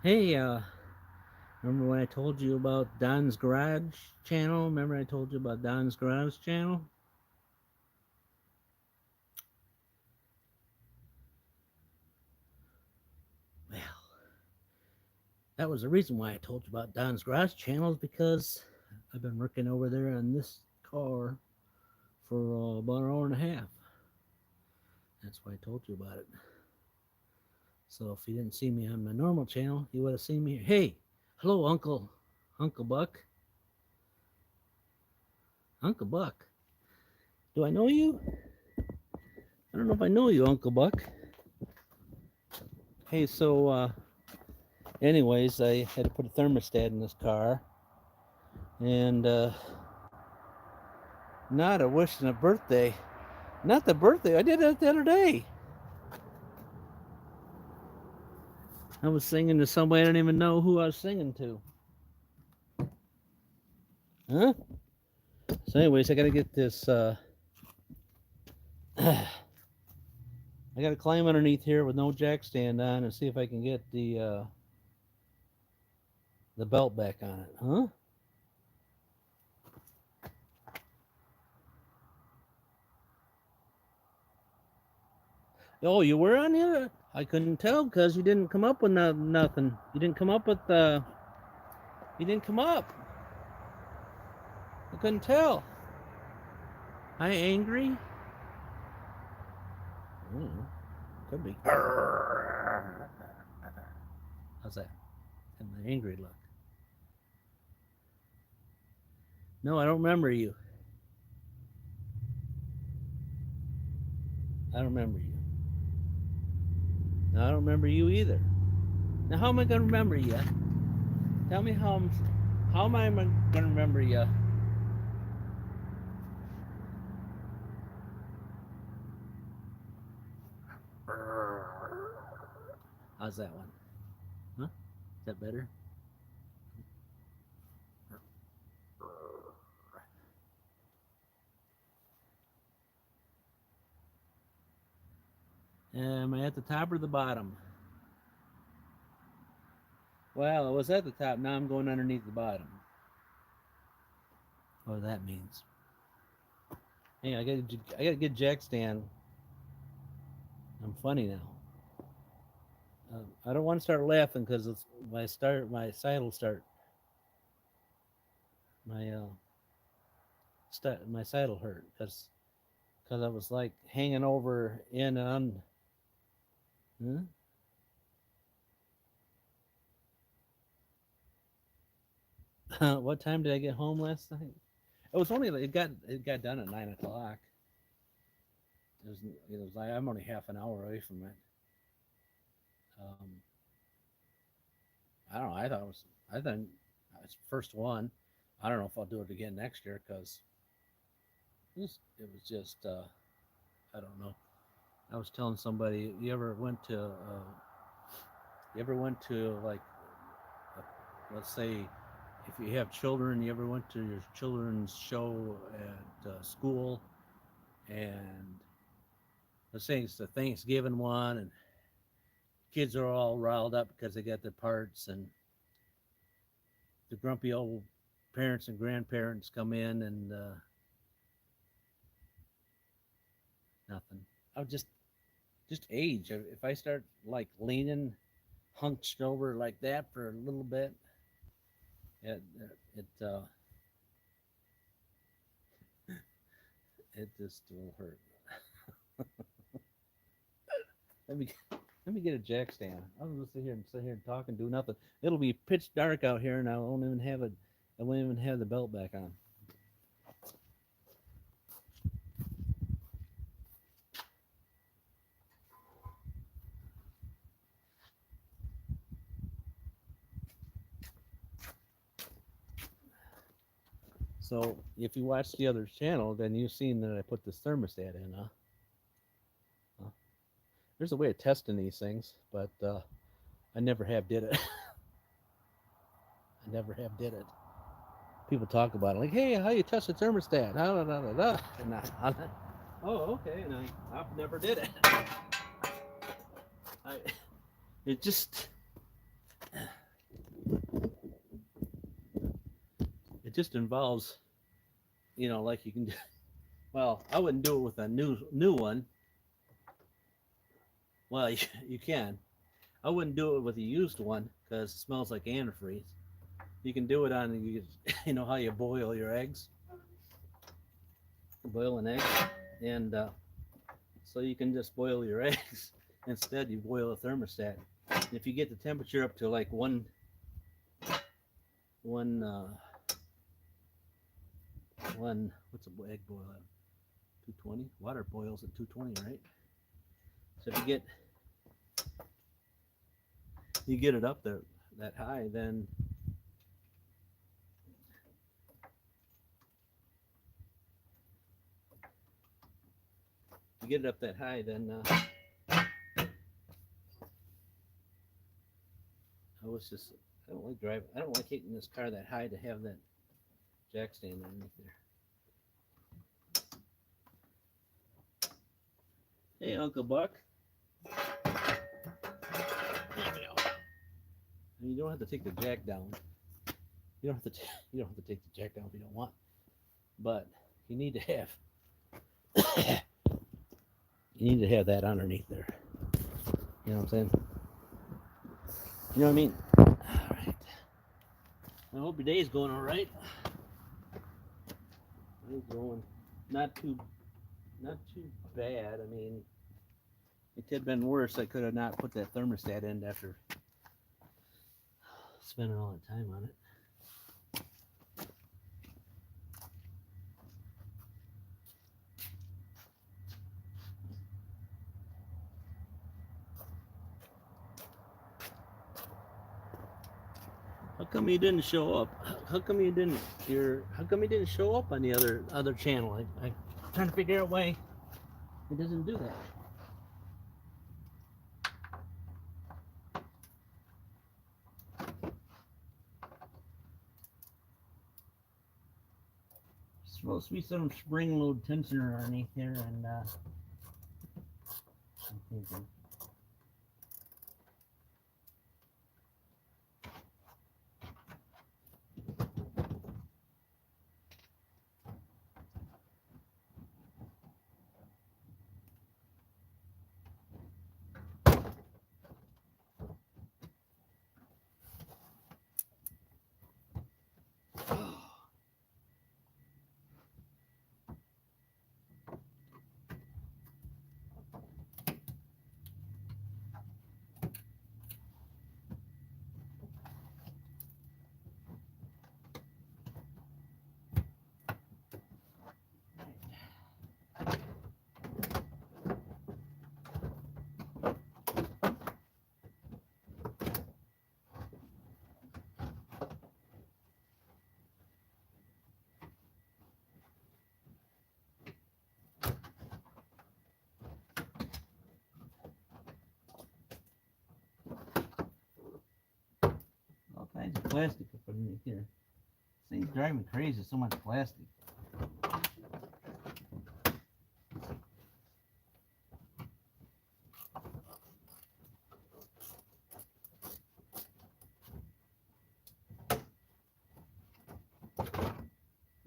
Hey, remember when I told you about Don's Garage channel? Remember I told you about Don's Garage channel? Well, that was the reason why I told you about Don's Garage channel is because I've been working over there on this car for about an hour and a half. That's why I told you about it. So if you didn't see me on my normal channel, you would have seen me. Hey, hello, Uncle Buck. Uncle Buck. Do I know you? I don't know if I know you, Uncle Buck. Hey, so anyways, I had to put a thermostat in this car, and not a wish and a birthday. Not the birthday. I did that the other day. I was singing to somebody I didn't even know who I was singing to. Huh? So, anyways, I gotta get this. I gotta climb underneath here with no jack stand on and see if I can get the belt back on it. Huh? Oh, you were on here? I couldn't tell because you didn't come up with nothing. You didn't come up with the. You didn't come up. I couldn't tell. I angry? Mm, could be. How's that? And the angry look. No, I don't remember you. I don't remember you. No, I don't remember you either. Now, how am I gonna remember you? Tell me how am I gonna remember you? How's that one? Huh? Is that better? Am I at the top or the bottom? Well, I was at the top. Now I'm going underneath the bottom. What that means? Hey, I got to get jack stand. I'm funny now. I don't want to start laughing because my side will start my my side will hurt because I was like hanging over in and on. Huh? What time did I get home last night? It was only it got done at 9 o'clock. It was like I'm only half an hour away from it. Um, I don't know. I think it's first one. I don't know if I'll do it again next year because it was just I don't know. I was telling somebody, you ever went to like, let's say, if you have children, you ever went to your children's show at school, and let's say it's the Thanksgiving one, and kids are all riled up because they got their parts, and the grumpy old parents and grandparents come in, and nothing. I'll just age. If I start like leaning, hunched over like that for a little bit, it it just will hurt. Let me let me get a jack stand. I'm gonna sit here and talk and do nothing. It'll be pitch dark out here, and I won't even have the belt back on. So if you watch the other channel, then you've seen that I put this thermostat in. Uh, there's a way of testing these things, but I never have did it. I never have did it. People talk about it like, hey, how you test a thermostat? And oh, okay, and I've never did it. I, it just it just involves, like you can. Well, I wouldn't do it with a new one. Well, you can. I wouldn't do it with a used one because it smells like antifreeze. You can do it on you know how you boil your eggs, boil an egg, and so you can just boil your eggs. Instead, you boil a thermostat. If you get the temperature up to like one what's a egg boil at? 220. Water boils at 220, right? So if you get it up there that high, then I was just I don't like driving. I don't like hitting this car that high to have that jack stand underneath there. Hey, Uncle Buck. There we go. And you don't have to take the jack down. You don't have to. You don't have to take the jack down if you don't want. But you need to have. You need to have that underneath there. You know what I'm saying? You know what I mean? All right. I hope your day's going all right. It's going not too bad. I mean, it could have been worse. I could have not put that thermostat in after spending all that time on it. How come you didn't show up? How come you didn't? How come you didn't show up on the other channel? I'm trying to figure out why it doesn't do that. It's supposed to be some spring load tensioner underneath there, and I'm thinking. plastic up underneath here. See, it's driving me crazy, so much plastic.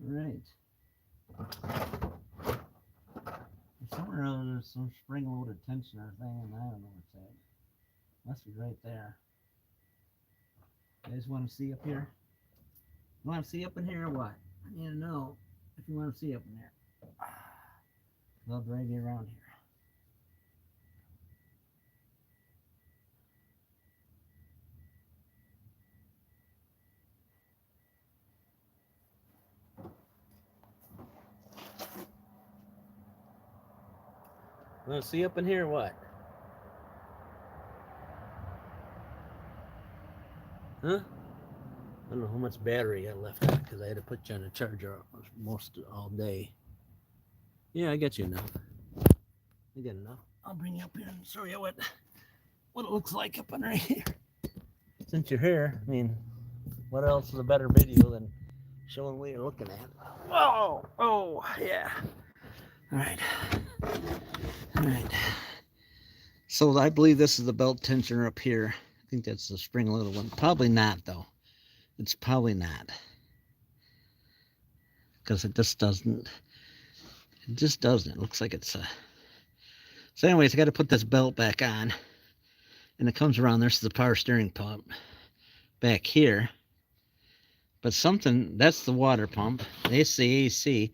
Alright. Somewhere or other there's some spring-loaded tensioner thing, and I don't know what's that. Must be right there. You guys want to see up here? You want to see up in here or what? I need to know if you want to see up in there. I'll drag you around here. Want to see up in here or what? Huh? I don't know how much battery I left on because I had to put you on the charger most all day. Yeah, I got you enough. I got enough. I'll bring you up here and show you what it looks like up under here. Since you're here, I mean, what else is a better video than showing what you're looking at? Whoa! Oh, yeah. All right. All right. So I believe this is the belt tensioner up here. I think that's the spring-loaded one. Probably not, though. It's probably not. Because it just doesn't. It just doesn't. It looks like it's So anyways, I got to put this belt back on. And it comes around. There's the power steering pump back here. But something, that's the water pump. That's the AC.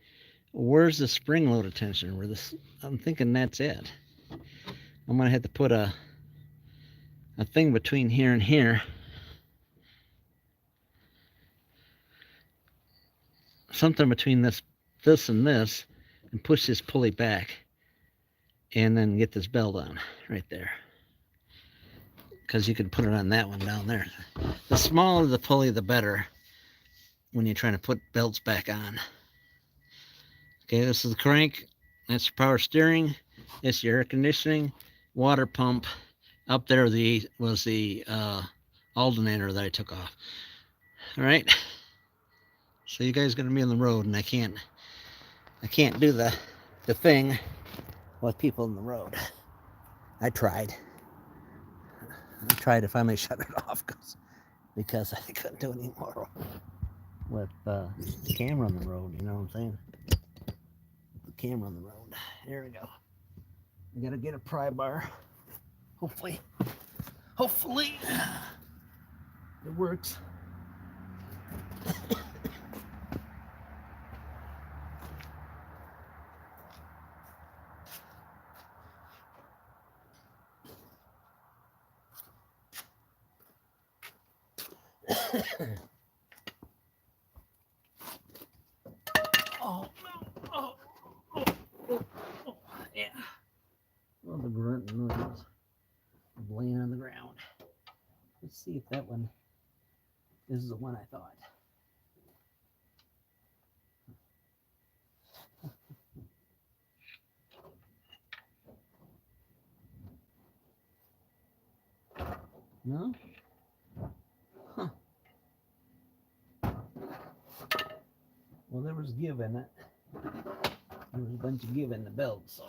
Where's the spring-loaded tensioner? Where this? I'm thinking that's it. I'm going to have to put a thing between here and here. Something between this and this, and push this pulley back, and then get this belt on right there. Because you could put it on that one down there. The smaller the pulley, the better when you're trying to put belts back on. Okay, this is the crank. That's your power steering. It's your air conditioning, water pump. Up there was the alternator that I took off. All right. So you guys are gonna be on the road, and I can't do the thing with people in the road. I tried to finally shut it off because I couldn't do it anymore with the camera on the road. You know what I'm saying? The camera on the road. Here we go. I gotta get a pry bar. Hopefully it works. Oh, no. Oh, yeah. Well, the grunt noise of laying on the ground. Let's see if that one is the one I thought. No? Huh. Well, there was give in it. There was a bunch of give in the belt, so.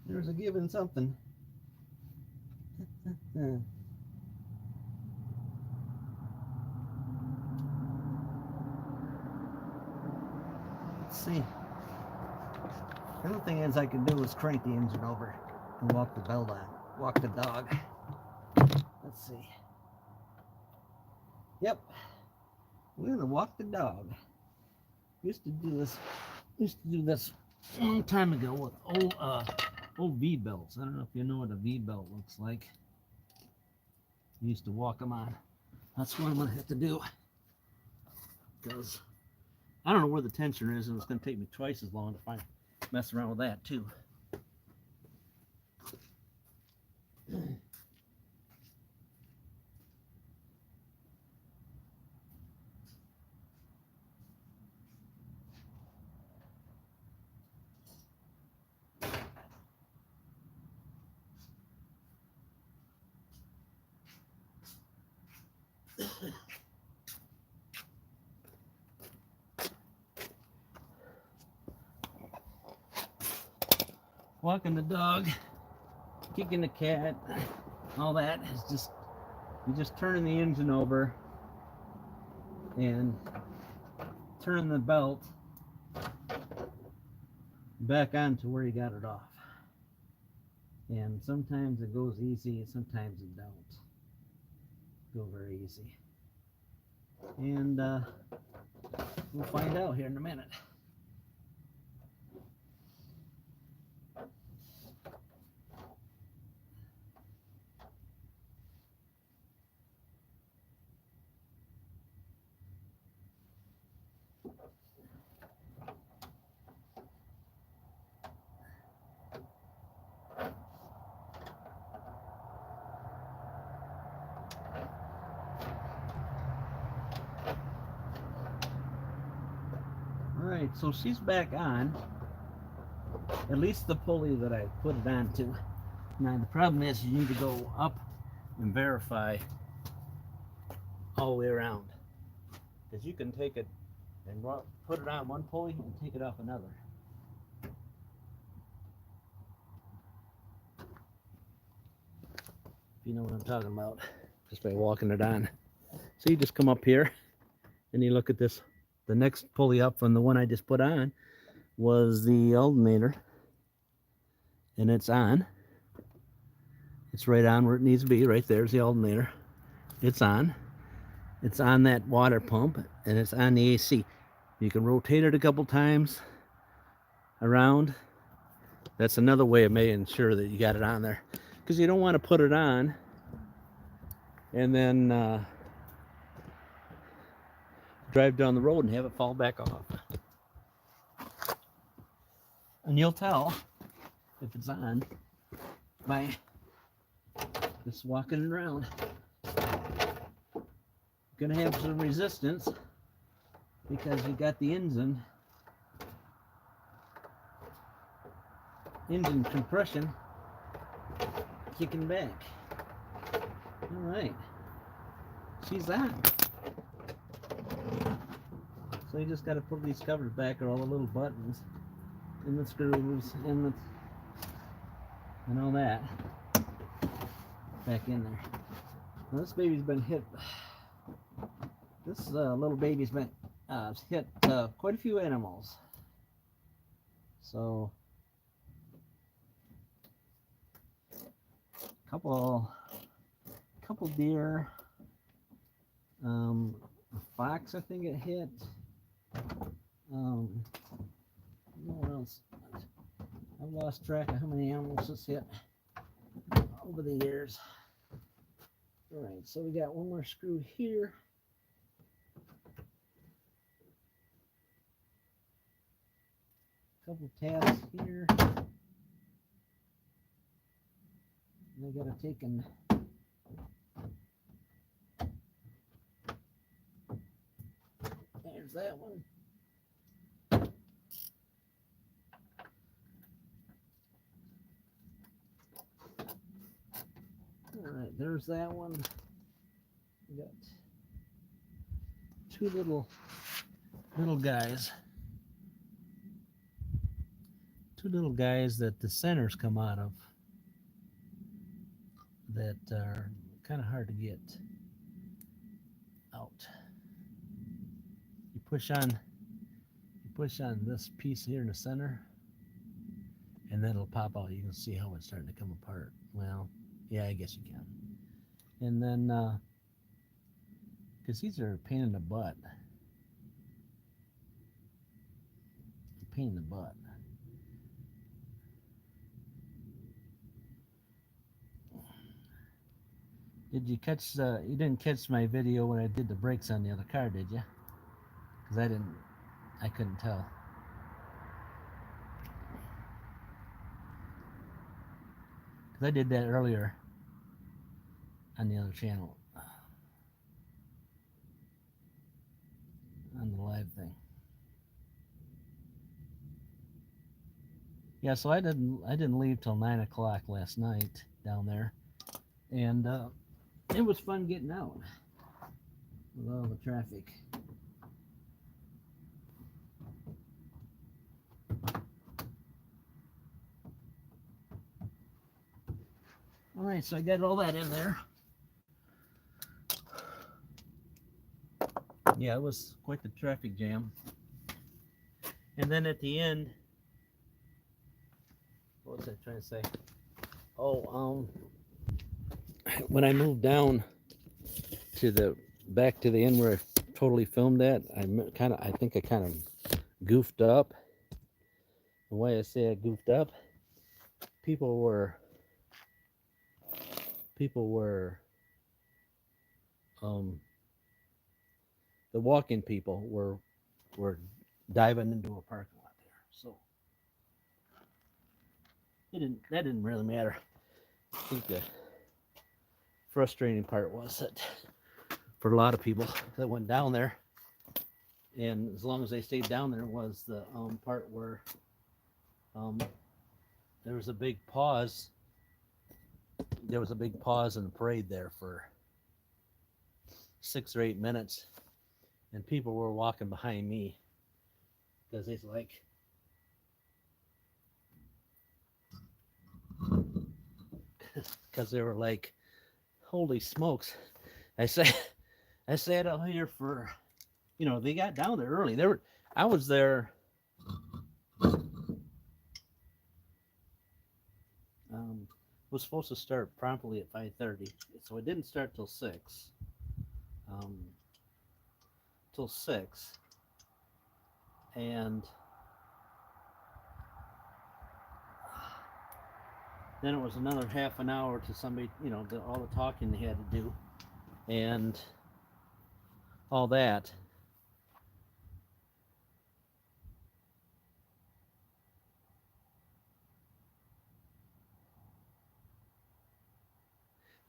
There was a give in something. Let's see. The other thing is I can do is crank the engine over and walk the belt on. Walk the dog. Let's see. Yep. We're gonna walk the dog. Used to do this a long time ago with old V belts. I don't know if you know what a V belt looks like. I used to walk them on. That's what I'm gonna have to do. Because I don't know where the tensioner is, and it's gonna take me twice as long to mess around with that too. Walking the dog, kicking the cat, all that is just, you just turning the engine over and turning the belt back on to where you got it off. And sometimes it goes easy, and sometimes it don't go very easy. And we'll find out here in a minute. Alright, so she's back on. At least the pulley that I put it on to. Now the problem is you need to go up and verify all the way around. Because you can take it and put it on one pulley and take it off another. If you know what I'm talking about, just by walking it on. So you just come up here and you look at this. The next pulley up from the one I just put on was the alternator, and it's on. It's right on where it needs to be. Right there's the alternator. It's on. It's on that water pump, and it's on the AC. You can rotate it a couple times around. That's another way of making sure that you got it on there, because you don't want to put it on and then drive down the road and have it fall back off. And you'll tell if it's on by just walking it around. You're gonna have some resistance because you got the engine compression kicking back. All right, she's on. So you just got to pull these covers back, or all the little buttons and the screws and all that back in there. Now this baby's been hit. This little baby's been hit quite a few animals. So couple deer, a fox I think it hit. What else? I've lost track of how many animals it's hit over the years. All right, so we got one more screw here. Couple tabs here. And I gotta take and there's that one. All right, there's that one. We got two little guys. Two little guys that the centers come out of that are kind of hard to get out. You push on this piece here in the center, and then it'll pop out. You can see how it's starting to come apart. Well, yeah, I guess you can. And then, because these are a pain in the butt. Did you catch? You didn't catch my video when I did the brakes on the other car, did you? Because I couldn't tell. Because I did that earlier on the other channel, on the live thing. Yeah, so I didn't leave till 9 o'clock last night down there, and it was fun getting out. with all the traffic. All right, so I got all that in there. Yeah, it was quite the traffic jam. And then at the end, what was I trying to say? Oh, when I moved down to the back to the end where I totally filmed that, I think I kind of goofed up. The way I say I goofed up, people were people were um the walking people were diving into a parking lot there. So that didn't really matter. I think the frustrating part was that for a lot of people that went down there, and as long as they stayed down there, was the part where um, there was a big pause. There was a big pause in the parade there for 6 or 8 minutes, and people were walking behind me because it's like, because they were like, holy smokes! I said, I sat out here for, they got down there early. I was there. Was supposed to start promptly at 5:30, so it didn't start till 6. Um, till 6, and then it was another half an hour to somebody, all the talking they had to do, and all that.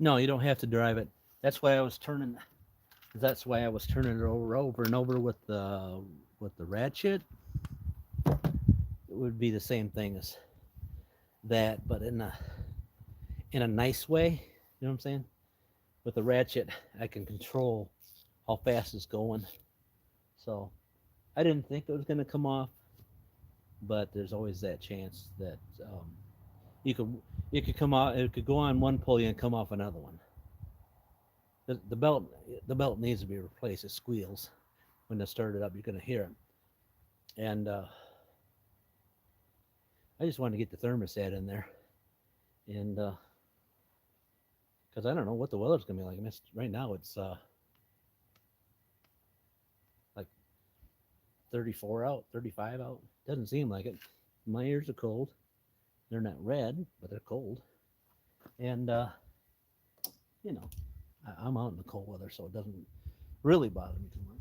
No, you don't have to drive it. That's why I was turning. That's why I was turning it over and over with the ratchet. It would be the same thing as that, but in a nice way. You know what I'm saying? With the ratchet, I can control how fast it's going. So I didn't think it was going to come off, but there's always that chance that you could it could come out. It could go on one pulley and come off another one. The belt needs to be replaced. It squeals when it started up. You're going to hear it, and I just wanted to get the thermostat in there, and because I don't know what the weather's going to be like. I mean, right now it's like 34 out, 35 out. Doesn't seem like it. My ears are cold. They're not red, but they're cold. And you know, I'm out in the cold weather, so it doesn't really bother me too much.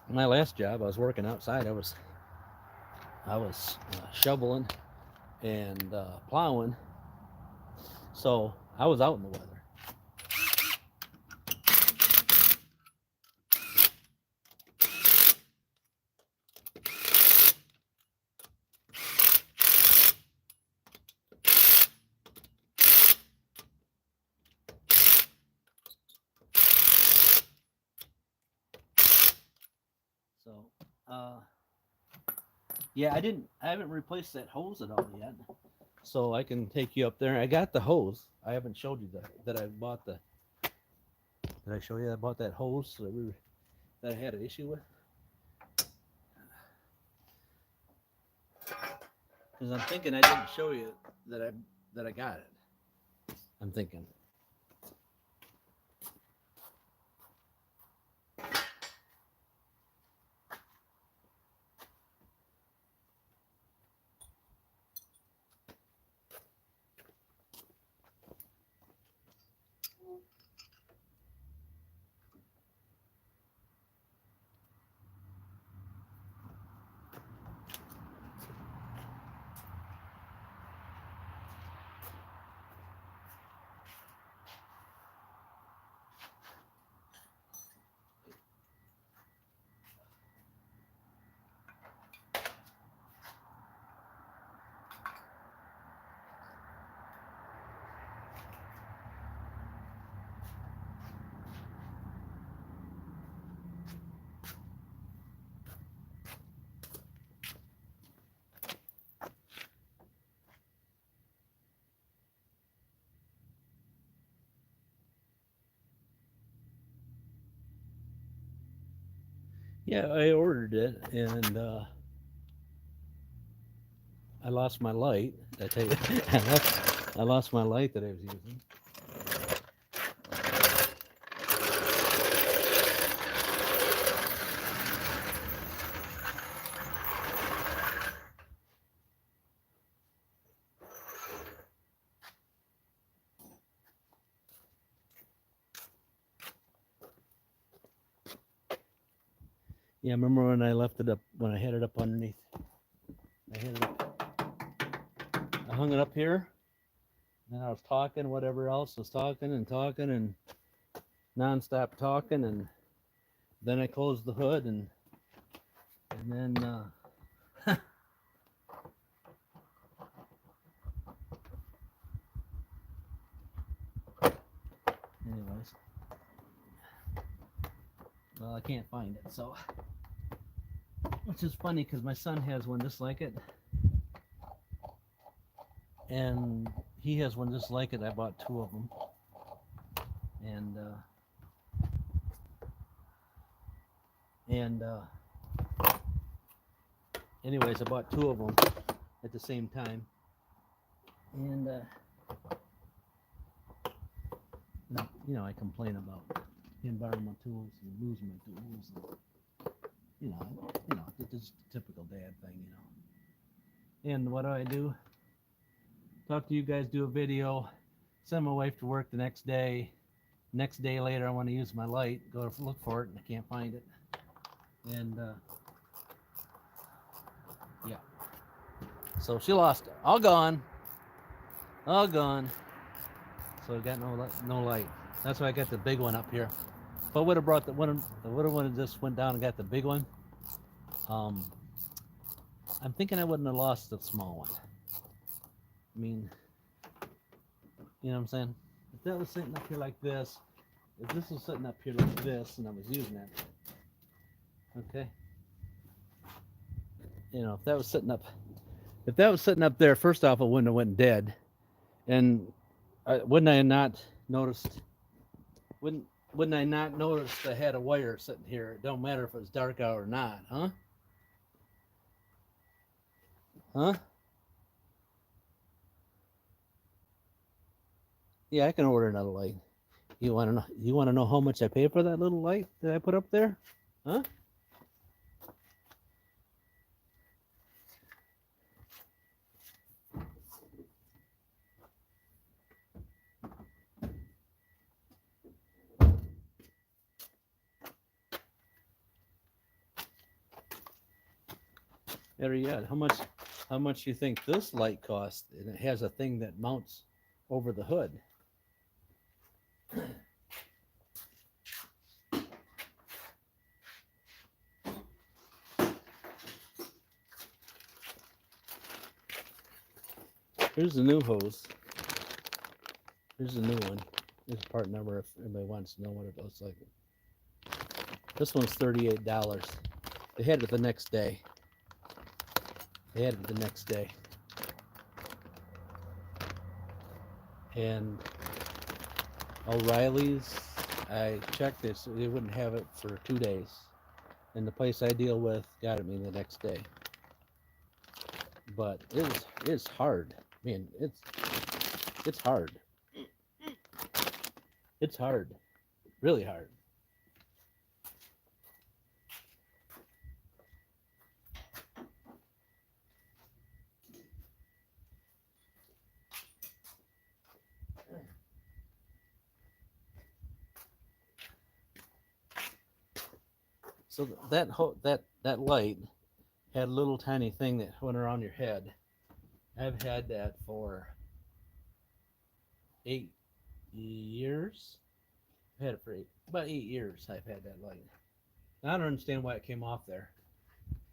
My last job, I was working outside. I was shoveling and plowing, so I was out in the weather. So, uh, yeah, I haven't replaced that hose at all yet. So I can take you up there. I got the hose. I haven't showed you that I bought the. Did I show you I bought that hose that I had an issue with? Because I'm thinking I didn't show you that I got it. I'm thinking. Yeah, I ordered it, and I lost my light. I tell you, I lost my light that I was using. Yeah, remember when I left it up, when I had it up underneath? I had it up, I hung it up here, and I was talking, whatever else was talking and talking and nonstop talking, and then I closed the hood, and then anyways, well, I can't find it, so which is funny because my son has one just like it, and he has one just like it. I bought two of them, and anyways, I bought two of them at the same time, and I complain about environmental tools and losing my tools, and it's just a typical dad thing. And what do? Talk to you guys, do a video, send my wife to work the next day. Next day later, I want to use my light, go to look for it, and I can't find it. And yeah, so she lost it, all gone, all gone. So I got no light. That's why I got the big one up here. If I would have brought the one, I would have just went down and got the big one. Um, I'm thinking I wouldn't have lost the small one. I mean, you know what I'm saying? If that was sitting up here like this, if this was sitting up here like this, and I was using it, okay. If that was sitting up there, first off, it wouldn't have went dead, and wouldn't I not noticed? Wouldn't wouldn't I not notice I had a wire sitting here? It don't matter if it's dark out or not, huh? Huh? Yeah, I can order another light. You want to know? You want to know how much I paid for that little light that I put up there? Huh? Better yet, how much you think this light cost? And it has a thing that mounts over the hood. Here's the new hose. Here's the new one. Here's part number if anybody wants to know what it looks like. This one's $38. They had it the next day. They had it the next day. And O'Reilly's, I checked this, they wouldn't have it for 2 days. And the place I deal with got it me the next day. But it's hard. I mean, it's hard. It's hard. Really hard. So that light had a little tiny thing that went around your head. I've had that for 8 years. I've had it for about 8 years. I've had that light. I don't understand why it came off there.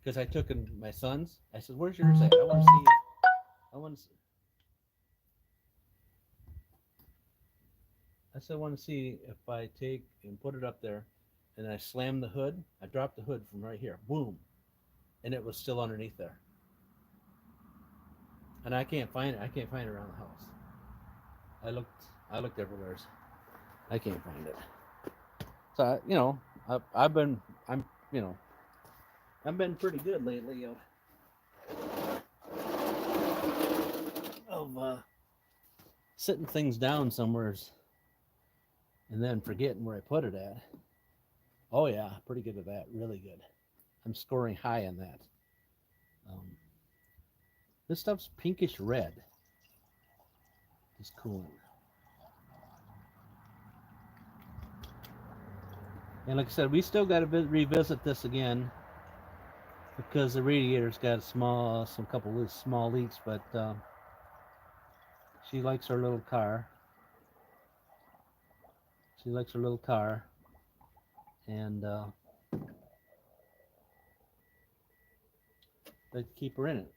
Because I took in my son's. I said, "Where's yours at? I want to see. I want to." I said, "I want to see if I take and put it up there, and I slam the hood. I dropped the hood from right here. Boom, and it was still underneath there. And I can't find it. I can't find it around the house. I looked. I looked everywhere. I can't find it. So I've been. I'm. I've been pretty good lately of sitting things down somewhere and then forgetting where I put it at. Oh yeah, pretty good at that. Really good. I'm scoring high on that. Um, this stuff's pinkish red. Just cooling. And like I said, we still got to revisit this again because the radiator's got some couple of small leaks. But she likes her little car. She likes her little car, and they keep her in it.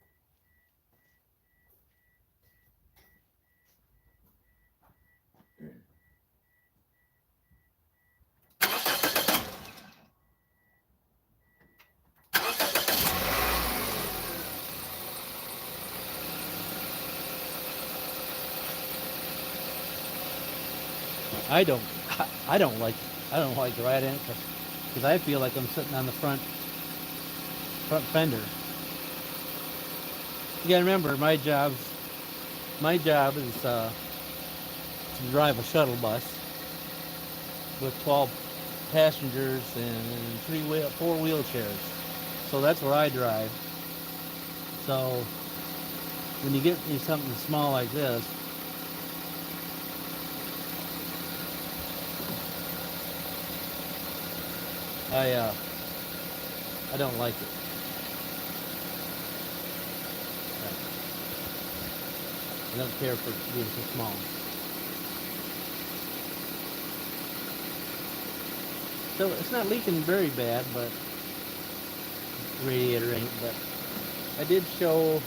I don't, I don't like, I don't like right in because I feel like I'm sitting on the front fender. You gotta remember, my job is to drive a shuttle bus with 12 passengers and four wheelchairs. So that's where I drive. So when you get me something small like this, I don't like it. I don't care for being so small. So it's not leaking very bad, but the radiator ain't. But I did show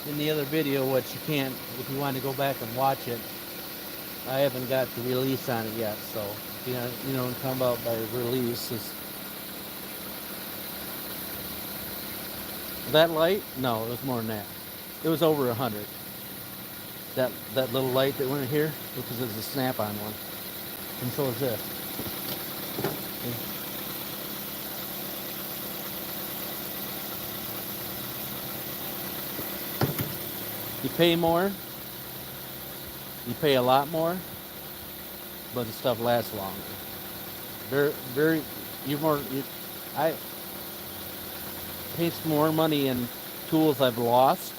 in the other video what you can't, if you want to go back and watch it. I haven't got the release on it yet, so you know what I'm talking about by release is that light? No, it was more than that. It was over 100. That little light that went here, because it's a snap-on one, and so is this. You pay more, you pay a lot more, but the stuff lasts longer. I pay more money in tools I've lost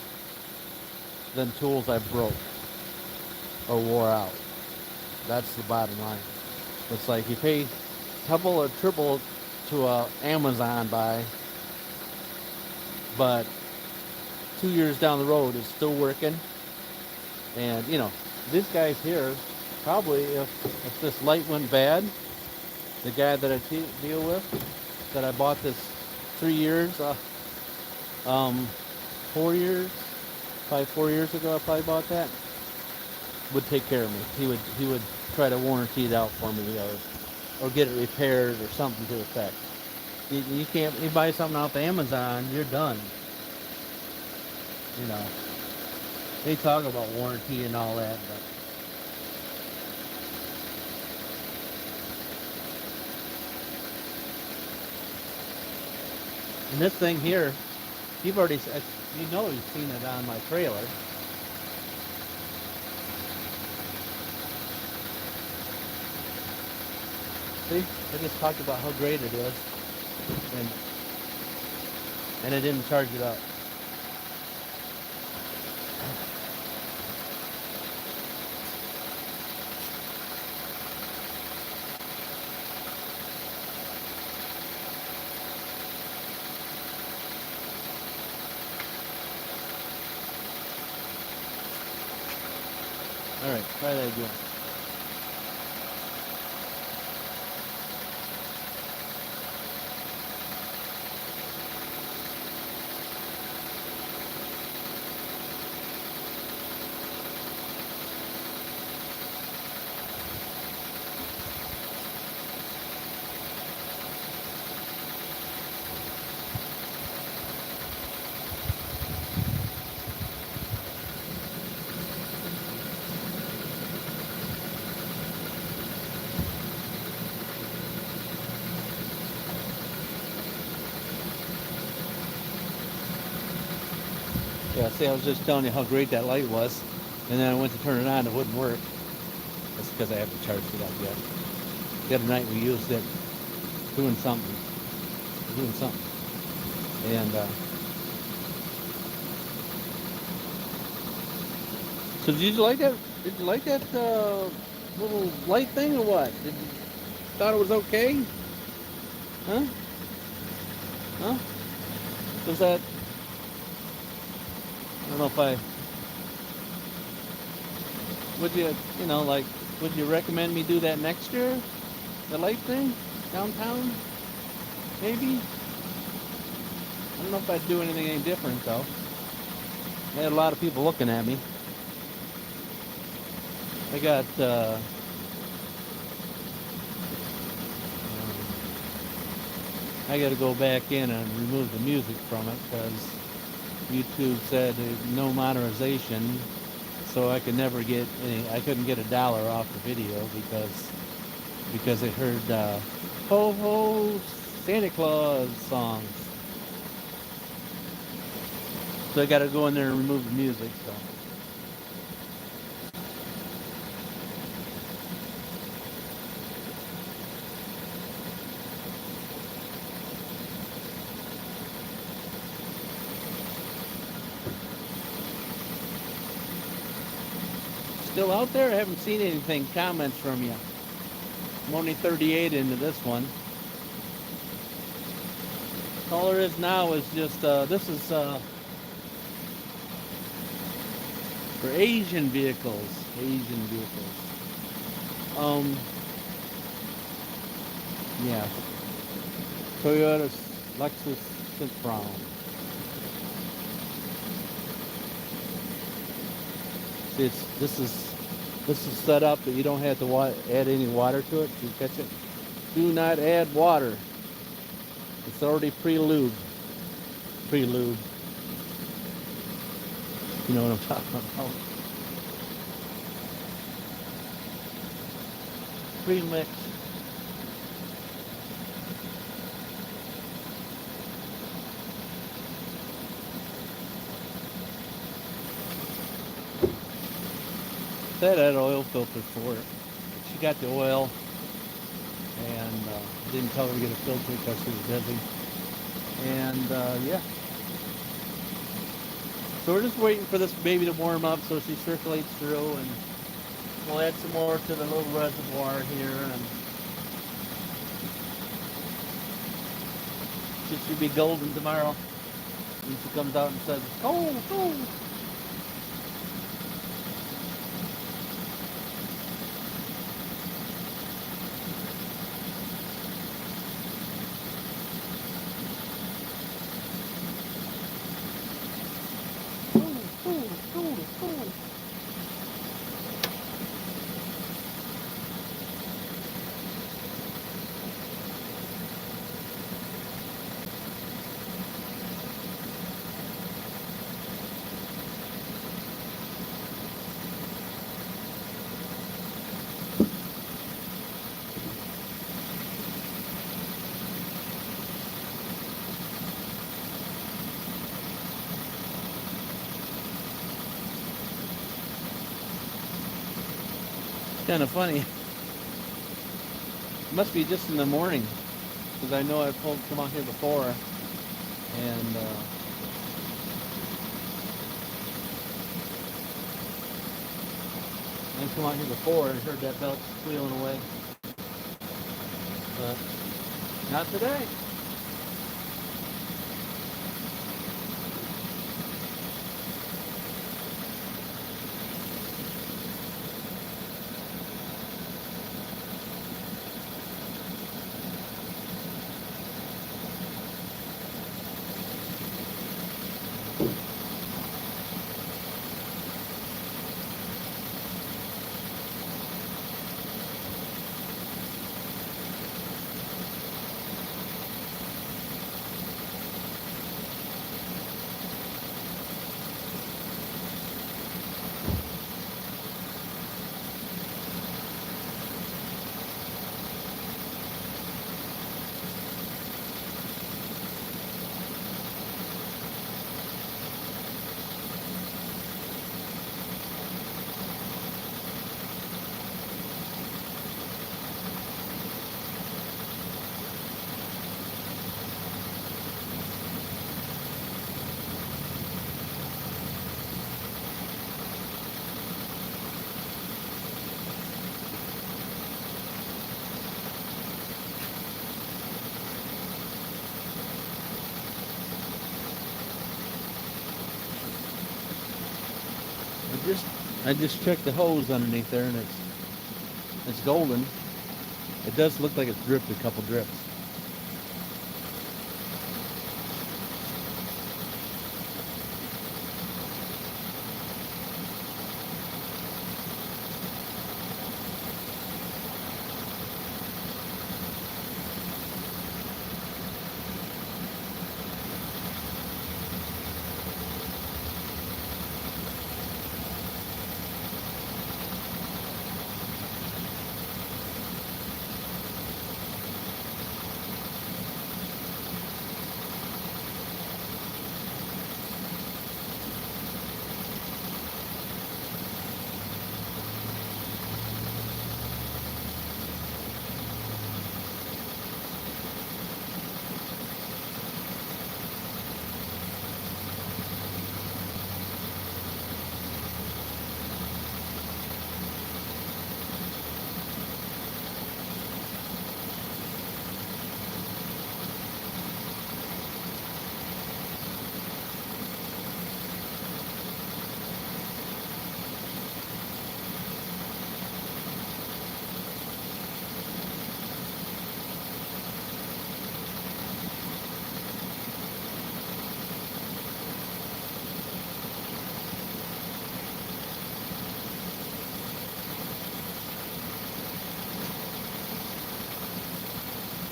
than tools I've broke or wore out. That's the bottom line. It's like you pay double or triple to a Amazon buy, but 2 years down the road it's still working. And this guy's here, probably if this light went bad, the guy that I deal with, that I bought this 3 years, 4 years, probably 4 years ago I probably bought that, would take care of me. He would try to warranty it out for me, or get it repaired or something to the effect. You can't, you buy something off Amazon, you're done. They talk about warranty and all that, but and this thing here, you've seen it on my trailer. See, I just talked about how great it is, and it didn't charge it up. All right, try that again. Yeah, see, I was just telling you how great that light was, and then I went to turn it on, it wouldn't work. That's because I haven't charged it up yet. The other night we used it doing something, and so did you like that? Did you like that little light thing or what? Did you thought it was okay? Huh? Huh? Was that? I don't know if I would you like would you recommend me do that next year? The light thing downtown? Maybe. I don't know if I'd do anything any different though. I had a lot of people looking at me. I got I got to go back in and remove the music from it because YouTube said no monetization, so I could never get any. I couldn't get $1 off the video because it heard "Ho Ho Santa Claus" songs. So I got to go in there and remove the music. So. Still out there? I haven't seen anything, comments from you. I'm only 38 into this one. All there is now is just, this is for Asian vehicles. Yeah. Toyota Lexus Sentron. See, this is set up that you don't have to add any water to it. You catch it? Do not add water. It's already pre-lubed. You know what I'm talking about? Pre-mixed. That had oil filter for it. She got the oil and didn't tell her to get a filter because she was busy. And yeah. So we're just waiting for this baby to warm up so she circulates through, and we'll add some more to the little reservoir here, and she should be golden tomorrow when she comes out and says, "Oh, oh." Kind of funny. It must be just in the morning, because I know I've come out here before, and I've come out here before and heard that belt squealing away, but not today. I just checked the hose underneath there, and it's golden. It does look like it's dripped a couple drips.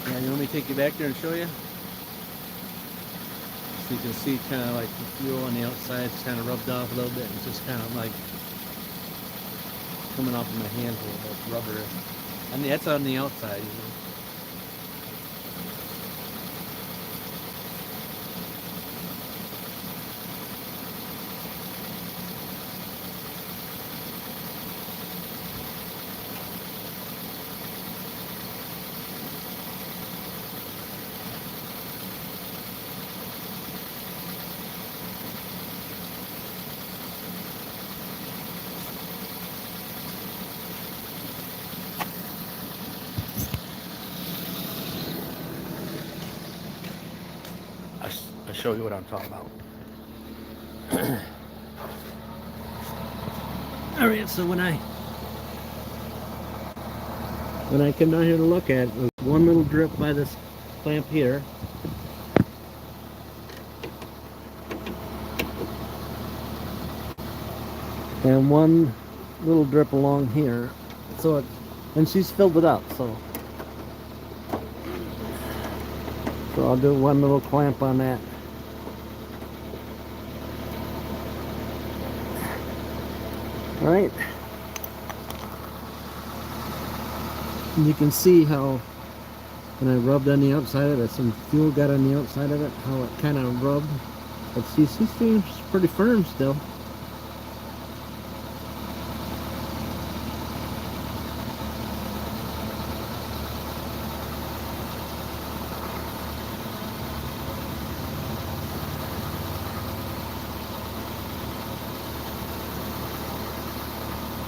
Yeah, you want me to take you back there and show you? So you can see kind of like the fuel on the outside. It's kind of rubbed off a little bit. It's just kind of like coming off of my hands a little bit, rubber. I mean, that's on the outside, you know. I'll show you what I'm talking about. All right, so when I came down here to look at it, there was one little drip by this clamp here. And one little drip along here. So and she's filled it up, so I'll do one little clamp on that. All right. And you can see how when I rubbed on the outside of it, some fuel got on the outside of it, how it kind of rubbed. But she seems pretty firm still.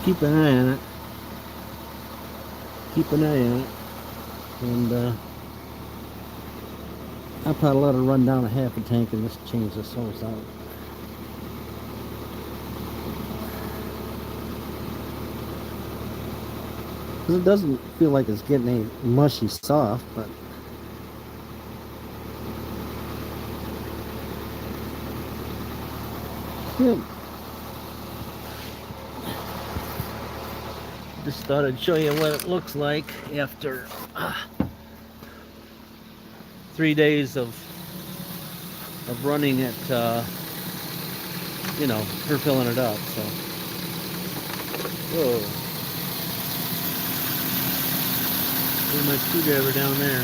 Keep an eye on it. Keep an eye on it. And I'll probably let her run down a half a tank and just change the hose out. Because it doesn't feel like it's getting any mushy soft, but yeah. Just thought I'd show you what it looks like after 3 days of running it, you know, her filling it up. So, whoa, there's my screwdriver down there.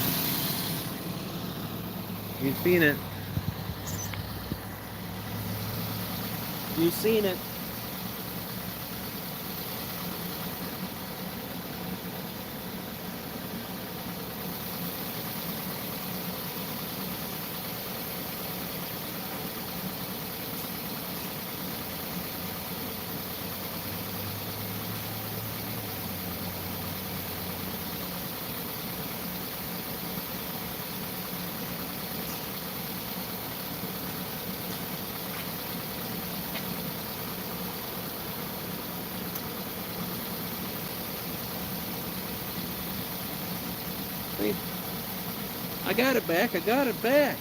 You've seen it. You've seen it. See? I got it back. I got it back.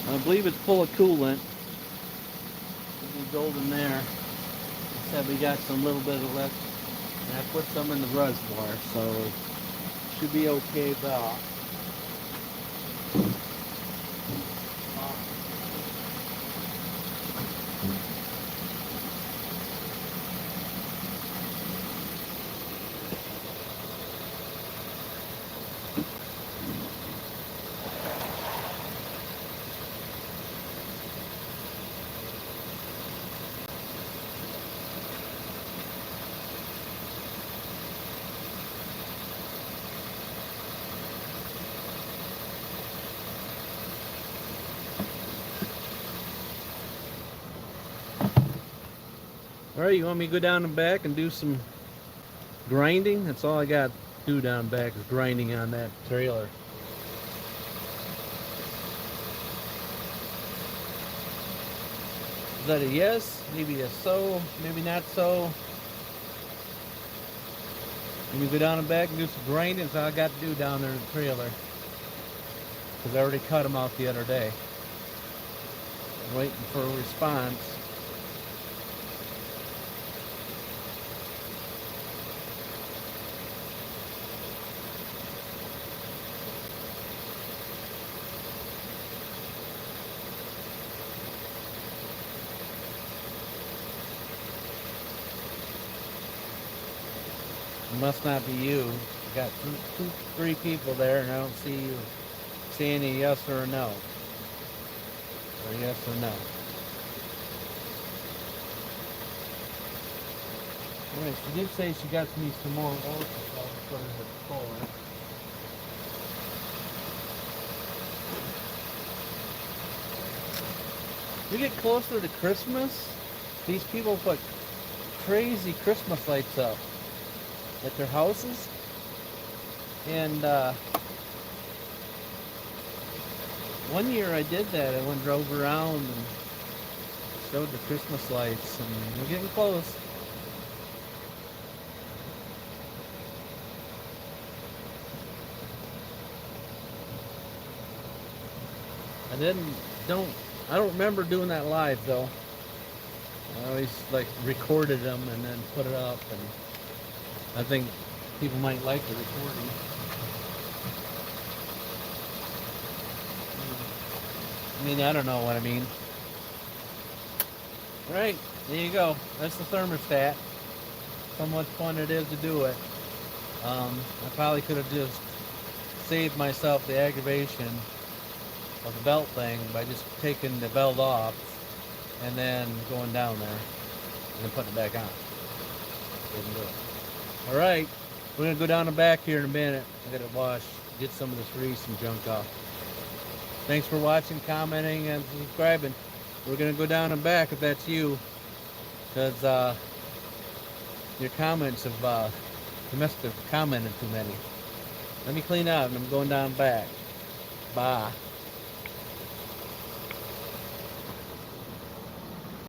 I believe it's full of coolant. It goes in there. Said we got some little bit of left, and I put some in the reservoir, so should be okay though. Alright, you want me to go down and back and do some grinding? That's all I got to do down back is grinding on that trailer. Is that a yes? Maybe a so? Maybe not so? Let me go down and back and do some grinding. That's all I got to do down there in the trailer. Because I already cut them out the other day. I'm waiting for a response. It must not be you. I got three people there, and I don't see you saying a yes or a no. Or yes or no. Alright, she did say she got me some more oats, so I'll put it in the floor. We get closer to Christmas, these people put crazy Christmas lights up at their houses, and one year I did that. I went and drove around and showed the Christmas lights, and we're getting close. I don't remember doing that live though. I always like recorded them and then put it up, and I think people might like the recording. I mean, I don't know what I mean. Right, there you go. That's the thermostat. So much fun it is to do it. I probably could have just saved myself the aggravation of the belt thing by just taking the belt off and then going down there and then putting it back on. Didn't do it. Alright, we're going to go down the back here in a minute. I got to wash, get some of this grease and junk off. Thanks for watching, commenting, and subscribing. We're going to go down and back if that's you, because your comments have, you must have commented too many. Let me clean out and I'm going down back. Bye.